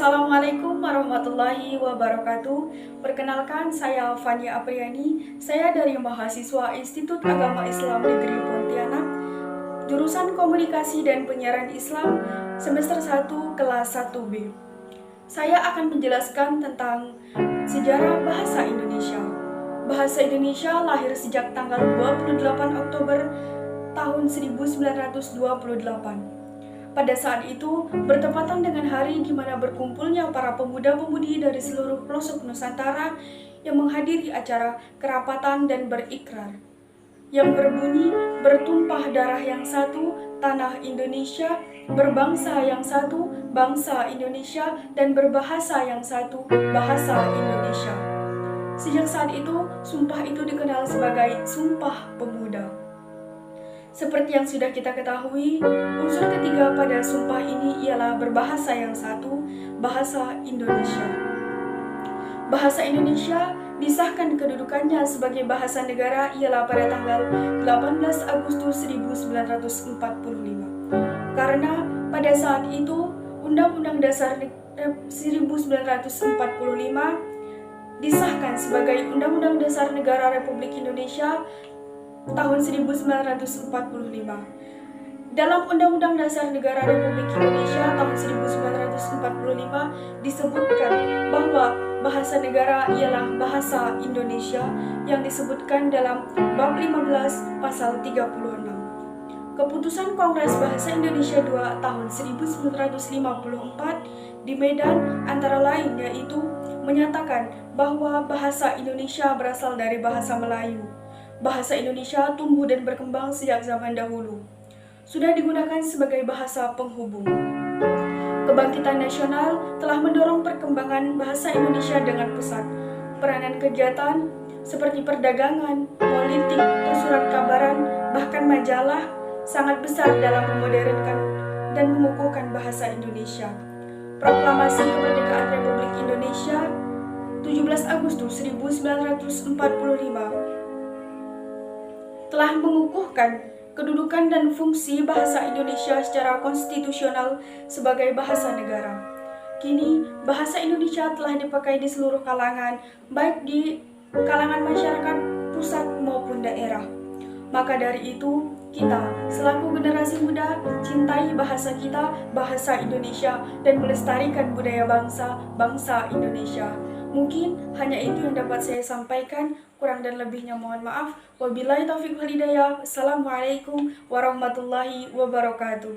Assalamualaikum warahmatullahi wabarakatuh. Perkenalkan, saya Fani Apriani. Saya dari mahasiswa Institut Agama Islam Negeri Pontianak, jurusan Komunikasi dan Penyiaran Islam, semester 1 kelas 1B. Saya akan menjelaskan tentang sejarah bahasa Indonesia. Bahasa Indonesia lahir sejak tanggal 28 Oktober tahun 1928. Pada saat itu, bertepatan dengan hari di mana berkumpulnya para pemuda-pemudi dari seluruh pelosok Nusantara yang menghadiri acara kerapatan dan berikrar, yang berbunyi, bertumpah darah yang satu, tanah Indonesia, berbangsa yang satu, bangsa Indonesia, dan berbahasa yang satu, bahasa Indonesia. Sejak saat itu, sumpah itu dikenal sebagai Sumpah Pemuda. Seperti yang sudah kita ketahui, unsur ketiga pada sumpah ini ialah berbahasa yang satu, bahasa Indonesia. Bahasa Indonesia disahkan kedudukannya sebagai bahasa negara ialah pada tanggal 18 Agustus 1945. Karena pada saat itu, Undang-Undang Dasar 1945 disahkan sebagai Undang-Undang Dasar Negara Republik Indonesia tahun 1945. Dalam Undang-Undang Dasar Negara Republik Indonesia tahun 1945 disebutkan bahwa bahasa negara ialah bahasa Indonesia yang disebutkan dalam bab 15 pasal 36. Keputusan Kongres Bahasa Indonesia II tahun 1954 di Medan antara lain yaitu menyatakan bahwa bahasa Indonesia berasal dari bahasa Melayu. Bahasa Indonesia tumbuh dan berkembang sejak zaman dahulu. Sudah digunakan sebagai bahasa penghubung. Kebangkitan nasional telah mendorong perkembangan bahasa Indonesia dengan pesat. Peranan kegiatan seperti perdagangan, politik, surat kabaran, bahkan majalah sangat besar dalam memodernkan dan mengukuhkan bahasa Indonesia. Proklamasi Kemerdekaan Republik Indonesia 17 Agustus 1945 telah mengukuhkan kedudukan dan fungsi bahasa Indonesia secara konstitusional sebagai bahasa negara. Kini, bahasa Indonesia telah dipakai di seluruh kalangan, baik di kalangan masyarakat pusat maupun daerah. Maka dari itu, kita selaku generasi muda cintai bahasa kita, bahasa Indonesia, dan melestarikan budaya bangsa Indonesia. Mungkin hanya itu yang dapat saya sampaikan, kurang dan lebihnya mohon maaf. Wabillahi taufiq wal hidayah. Assalamualaikum warahmatullahi wabarakatuh.